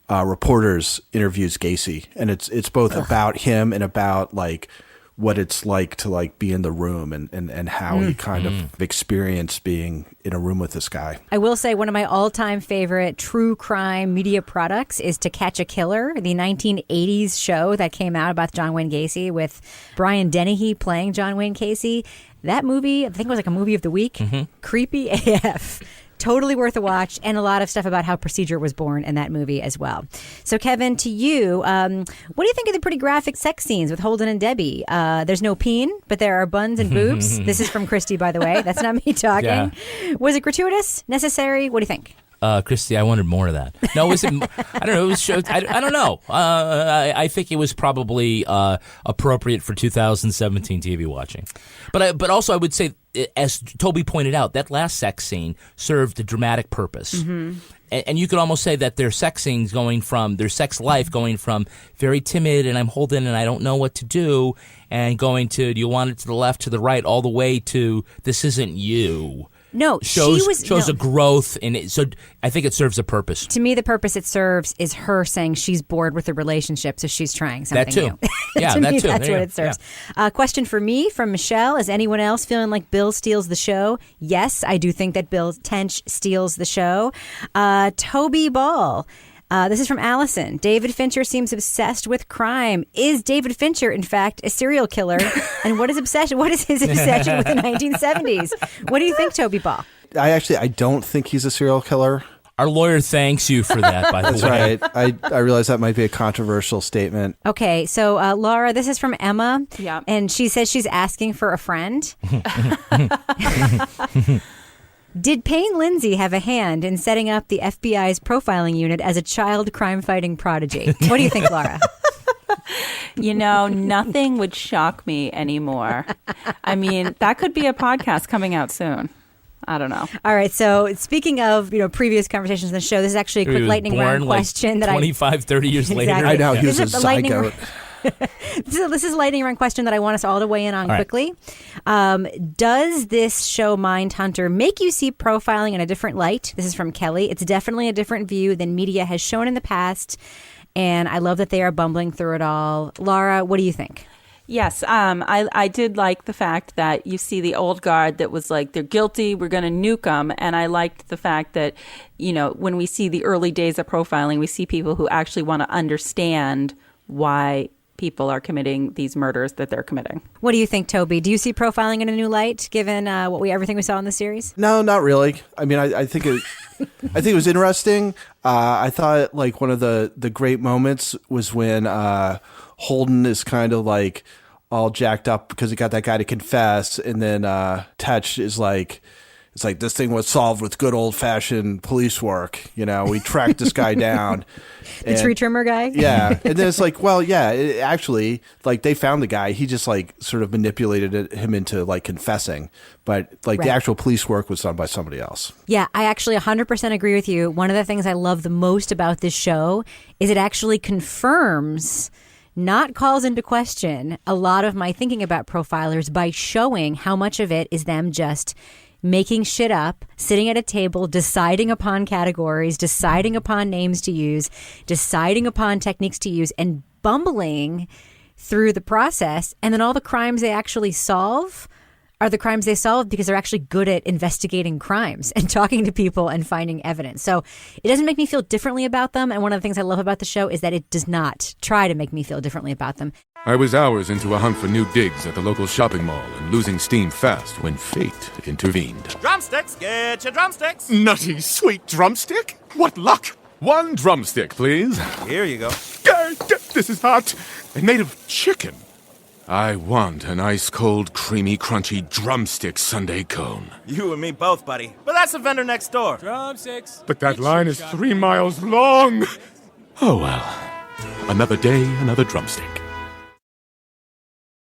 Speaker 15: reporters interviews Gacy, and it's both about him and about like what it's like to like be in the room and how he kind of experienced being in a room with this guy.
Speaker 9: I will say one of my all-time favorite true crime media products is To Catch a Killer, the 1980s show that came out about John Wayne Gacy with Brian Dennehy playing John Wayne Gacy. That movie, I think it was like a movie of the week. Creepy AF. Totally worth a watch, and a lot of stuff about how Procedure was born in that movie as well. So, Kevin, to you, what do you think of the pretty graphic sex scenes with Holden and Debbie? There's no peen, but there are buns and boobs. This is from Christy, by the way. That's not me talking. Yeah. Was it gratuitous? Necessary? What do you think?
Speaker 3: Christy, I wanted more of that. No, was it? I don't know. It was show. I don't know. I think it was probably appropriate for 2017 TV watching. But also I would say, as Toby pointed out, that last sex scene served a dramatic purpose. And you could almost say that their sex scenes their sex life going from very timid and I'm holding and I don't know what to do, and going to, do you want it to the left, to the right, all the way to this isn't you.
Speaker 9: No,
Speaker 3: shows a growth in it. So I think it serves a purpose.
Speaker 9: To me, the purpose it serves is her saying she's bored with the relationship, so she's trying something
Speaker 3: that too.
Speaker 9: new.
Speaker 3: Yeah,
Speaker 9: to
Speaker 3: that
Speaker 9: me,
Speaker 3: too.
Speaker 9: That's what it serves. Yeah. Question for me from Michelle: is anyone else feeling like Bill steals the show? Yes, I do think that Bill Tench steals the show. Toby Ball. This is from Allison. David Fincher seems obsessed with crime. Is David Fincher, in fact, a serial killer? And what is his obsession with the 1970s? What do you think, Toby Ball?
Speaker 15: I don't think he's a serial killer.
Speaker 3: Our lawyer thanks you for that, by the way.
Speaker 15: That's right. I realize that might be a controversial statement.
Speaker 9: Okay, so Laura, this is from Emma.
Speaker 12: Yeah.
Speaker 9: And she says she's asking for a friend. Did Payne Lindsay have a hand in setting up the FBI's profiling unit as a child crime-fighting prodigy? What do you think, Laura?
Speaker 12: Nothing would shock me anymore. I mean, that could be a podcast coming out soon. I don't know.
Speaker 9: All right. So speaking of, previous conversations on the show, this is actually a quick lightning round question that
Speaker 3: 30 years later.
Speaker 9: Exactly.
Speaker 15: I know, he was a zygote.
Speaker 9: This is a lightning round question that I want us all to weigh in on quickly. Does this show Mindhunter make you see profiling in a different light? This is from Kelly. It's definitely a different view than media has shown in the past, and I love that they are bumbling through it all. Laura, what do you think?
Speaker 12: Yes, I did like the fact that you see the old guard that was like, they're guilty, we're going to nuke them. And I liked the fact that, when we see the early days of profiling, we see people who actually want to understand why people are committing these murders that they're committing.
Speaker 9: What do you think, Toby? Do you see profiling in a new light, given everything we saw in the series?
Speaker 15: No, not really. I mean, I think it was interesting. I thought like one of the great moments was when Holden is kind of like all jacked up because he got that guy to confess, and then Tetch is like, it's like, this thing was solved with good old-fashioned police work. We tracked this guy down.
Speaker 9: The tree trimmer guy?
Speaker 15: Yeah. And then it's like, well, yeah, actually, like, they found the guy. He just, like, sort of manipulated him into, like, confessing. But, like, the actual police work was done by somebody else.
Speaker 9: Yeah, I actually 100% agree with you. One of the things I love the most about this show is it actually confirms, not calls into question, a lot of my thinking about profilers by showing how much of it is them just making shit up, sitting at a table, deciding upon categories, deciding upon names to use, deciding upon techniques to use, and bumbling through the process. And then all the crimes they actually solve are the crimes they solve because they're actually good at investigating crimes and talking to people and finding evidence. So it doesn't make me feel differently about them. And one of the things I love about the show is that it does not try to make me feel differently about them.
Speaker 1: I was hours into a hunt for new digs at the local shopping mall and losing steam fast when fate intervened.
Speaker 2: Drumsticks, get your drumsticks.
Speaker 1: Nutty, sweet drumstick? What luck! One drumstick, please.
Speaker 2: Here you go.
Speaker 1: This is hot and made of chicken. I want an ice-cold, creamy, crunchy drumstick sundae cone.
Speaker 2: You and me both, buddy. But that's the vendor next door.
Speaker 1: Drumsticks. But that line is 3 miles long. Oh, well. Another day, another drumstick.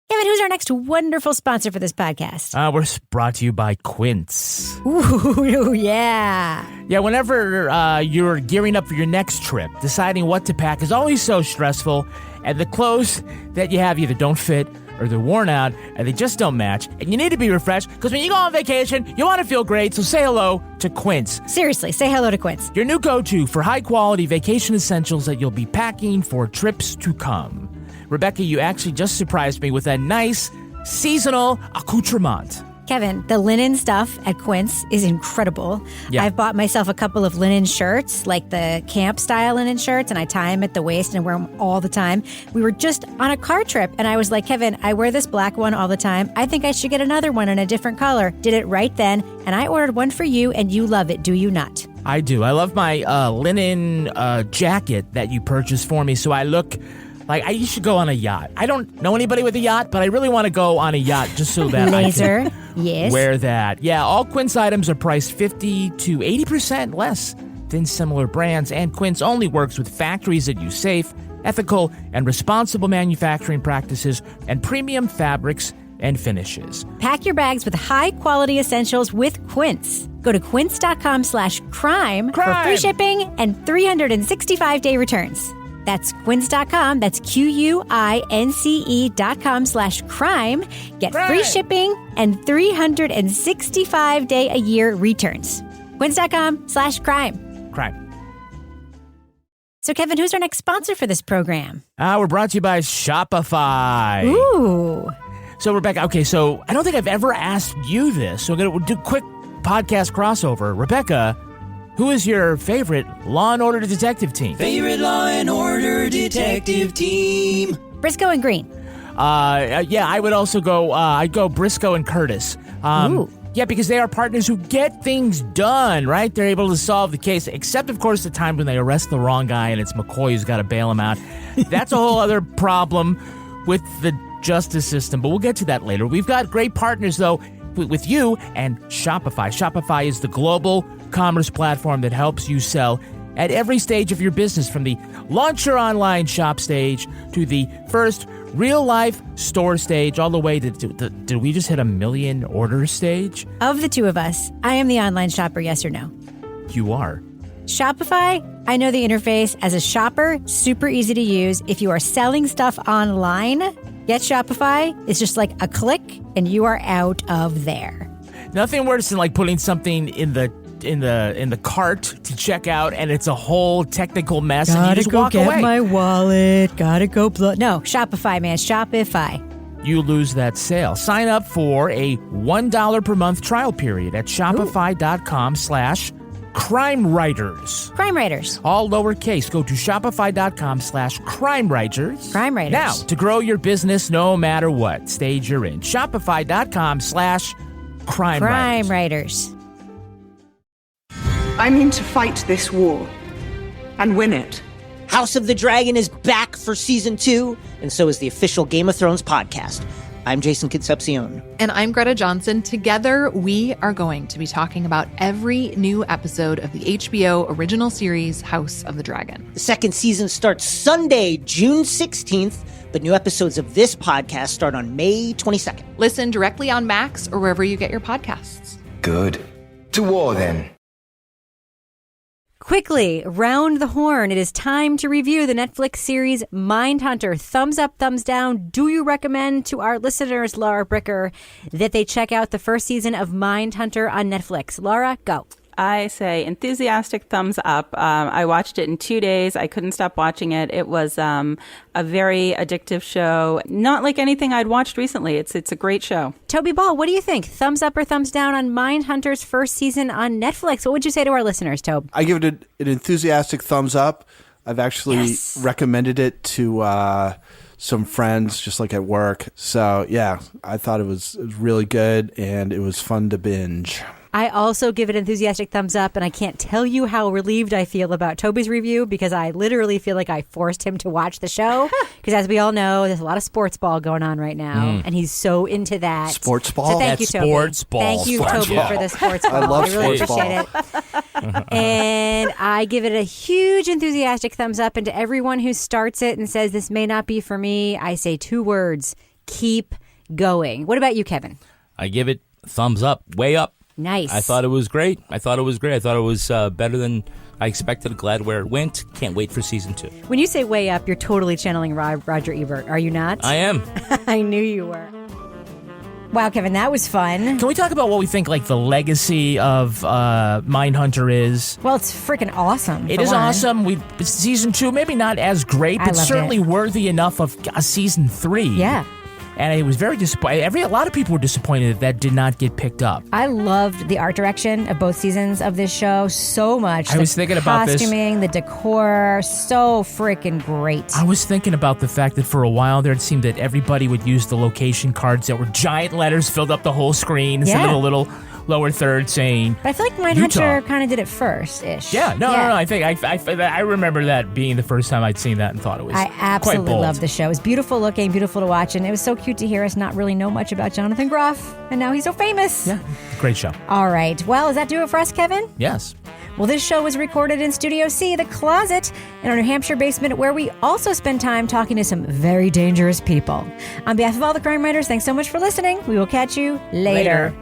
Speaker 9: If Kevin, who's our next wonderful sponsor for this podcast?
Speaker 3: We're brought to you by Quince.
Speaker 9: Ooh, yeah.
Speaker 3: Yeah, whenever you're gearing up for your next trip, deciding what to pack is always so stressful, and the clothes that you have either don't fit or they're worn out and they just don't match, and you need to be refreshed because when you go on vacation, you want to feel great, so say hello to Quince.
Speaker 9: Seriously, say hello to Quince.
Speaker 3: Your new go-to for high-quality vacation essentials that you'll be packing for trips to come. Rebecca, you actually just surprised me with a nice seasonal accoutrement.
Speaker 9: Kevin, the linen stuff at Quince is incredible.
Speaker 3: Yeah.
Speaker 9: I've bought myself a couple of linen shirts, like the camp-style linen shirts, and I tie them at the waist and wear them all the time. We were just on a car trip, and I was like, Kevin, I wear this black one all the time. I think I should get another one in a different color. Did it right then, and I ordered one for you, and you love it, do you not?
Speaker 3: I do. I love my linen jacket that you purchased for me, so I look like I should go on a yacht. I don't know anybody with a yacht, but I really want to go on a yacht just so that
Speaker 9: Laser,
Speaker 3: I can
Speaker 9: yes.
Speaker 3: wear that. Yeah, all Quince items are priced 50 to 80% less than similar brands, and Quince only works with factories that use safe, ethical, and responsible manufacturing practices and premium fabrics and finishes.
Speaker 9: Pack your bags with high-quality essentials with Quince. Go to quince.com/crime for free shipping and 365-day returns. That's quince.com. That's QUINCE.com/crime. Get free shipping and 365-day-a-year returns. Quince.com/crime.
Speaker 3: Crime.
Speaker 9: So, Kevin, who's our next sponsor for this program?
Speaker 3: We're brought to you by Shopify.
Speaker 9: Ooh.
Speaker 3: So, Rebecca, okay, so I don't think I've ever asked you this, so we'll do a quick podcast crossover. Rebecca, who is your favorite Law & Order detective team?
Speaker 11: Favorite Law & Order detective team.
Speaker 9: Briscoe and Green.
Speaker 3: Yeah, I would also go, I'd go Briscoe and Curtis.
Speaker 9: Ooh.
Speaker 3: Yeah, because they are partners who get things done, right? They're able to solve the case, except, of course, the time when they arrest the wrong guy and it's McCoy who's got to bail him out. That's a whole other problem with the justice system, but we'll get to that later. We've got great partners, though, with you and Shopify. Shopify is the global commerce platform that helps you sell at every stage of your business, from the launch your online shop stage to the first real-life store stage, all the way to did we just hit 1 million orders stage?
Speaker 9: Of the two of us, I am the online shopper, yes or no?
Speaker 3: You are.
Speaker 9: Shopify, I know the interface. As a shopper, super easy to use. If you are selling stuff online, get Shopify. It's just like a click and you are out of there.
Speaker 3: Nothing worse than like putting something in the cart to check out and it's a whole technical mess and you just walk away.
Speaker 9: Gotta go get my wallet. Gotta go No, Shopify, man. Shopify.
Speaker 3: You lose that sale. Sign up for a $1 per month trial period at shopify.com/crimewriters.
Speaker 9: Crime Writers.
Speaker 3: All lowercase. Go to shopify.com/crimewriters.
Speaker 9: Crime Writers.
Speaker 3: Now, to grow your business no matter what stage you're in. Shopify.com/crimewriters.
Speaker 9: Writers.
Speaker 4: I mean to fight this war and win it.
Speaker 5: House of the Dragon is back for season 2, and so is the official Game of Thrones podcast. I'm Jason Concepcion.
Speaker 6: And I'm Greta Johnson. Together, we are going to be talking about every new episode of the HBO original series, House of the Dragon.
Speaker 5: The second season starts Sunday, June 16th, but new episodes of this podcast start on May 22nd.
Speaker 6: Listen directly on Max or wherever you get your podcasts.
Speaker 11: Good. To war, then.
Speaker 9: Quickly, round the horn. It is time to review the Netflix series Mindhunter. Thumbs up, thumbs down. Do you recommend to our listeners, Laura Bricker, that they check out the first season of Mindhunter on Netflix? Laura, go.
Speaker 12: I say enthusiastic thumbs up. I watched it in 2 days. I couldn't stop watching it. It was a very addictive show. Not like anything I'd watched recently. It's a great show.
Speaker 9: Toby Ball, what do you think? Thumbs up or thumbs down on Mindhunter's first season on Netflix? What would you say to our listeners, Tobe?
Speaker 15: I give it an enthusiastic thumbs up. I've actually recommended it to some friends, just like at work. So, yeah, I thought it was really good, and it was fun to binge.
Speaker 9: I also give it enthusiastic thumbs up, and I can't tell you how relieved I feel about Toby's review because I literally feel like I forced him to watch the show because, as we all know, there's a lot of sports ball going on right now, and he's so into that.
Speaker 15: Sports ball?
Speaker 9: So thank you, Toby.
Speaker 3: Sports ball.
Speaker 9: Thank you, Toby, for the sports ball.
Speaker 15: I love
Speaker 9: really
Speaker 15: sports
Speaker 9: appreciate it. And I give it a huge enthusiastic thumbs up, and to everyone who starts it and says this may not be for me, I say 2 words: keep going. What about you, Kevin?
Speaker 3: I give it thumbs up, way up.
Speaker 9: Nice.
Speaker 3: I thought it was great. I thought it was better than I expected. Glad where it went. Can't wait for season 2.
Speaker 9: When you say way up, you're totally channeling Roger Ebert, are you not?
Speaker 3: I am.
Speaker 9: I knew you were. Wow, Kevin, that was fun.
Speaker 3: Can we talk about what we think like the legacy of Mindhunter is?
Speaker 9: Well, it's freaking awesome.
Speaker 3: It is awesome. Season 2, maybe not as great, but certainly worthy enough of a season 3.
Speaker 9: Yeah.
Speaker 3: And it was very disappointing. A lot of people were disappointed that did not get picked up.
Speaker 9: I loved the art direction of both seasons of this show so much.
Speaker 3: I was thinking about this.
Speaker 9: The costuming, the decor, so freaking great.
Speaker 3: I was thinking about the fact that for a while there, it seemed that everybody would use the location cards that were giant letters filled up the whole screen instead of a little lower third saying
Speaker 9: But I feel like Mindhunter kind of did it first-ish.
Speaker 3: Yeah, no. I think I remember that being the first time I'd seen that and thought it was
Speaker 9: I absolutely
Speaker 3: quite bold.
Speaker 9: loved the show. It was beautiful looking, beautiful to watch, and it was so cute to hear us not really know much about Jonathan Groff, and now he's so famous.
Speaker 3: Yeah, great show.
Speaker 9: All right. Well, does that do it for us, Kevin?
Speaker 3: Yes.
Speaker 9: Well, this show was recorded in Studio C, the closet, in our New Hampshire basement, where we also spend time talking to some very dangerous people. On behalf of all the crime writers, thanks so much for listening. We will catch you later.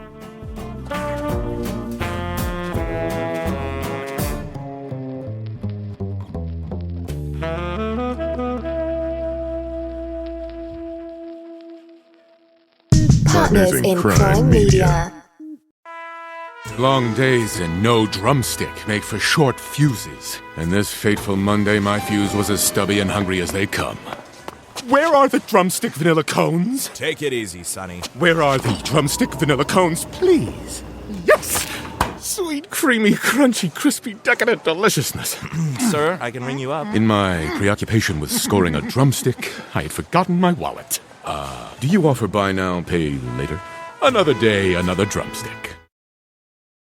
Speaker 1: Partners in Crime Media. Long days and no drumstick make for short fuses. And this fateful Monday, my fuse was as stubby and hungry as they come. Where are the drumstick vanilla cones?
Speaker 2: Take it easy, Sonny.
Speaker 1: Where are the drumstick vanilla cones, please? Yes! Sweet, creamy, crunchy, crispy, decadent deliciousness.
Speaker 2: Sir, I can ring you up.
Speaker 1: In my preoccupation with scoring a drumstick, I had forgotten my wallet. Do you offer buy now, pay later? Another day, another drumstick.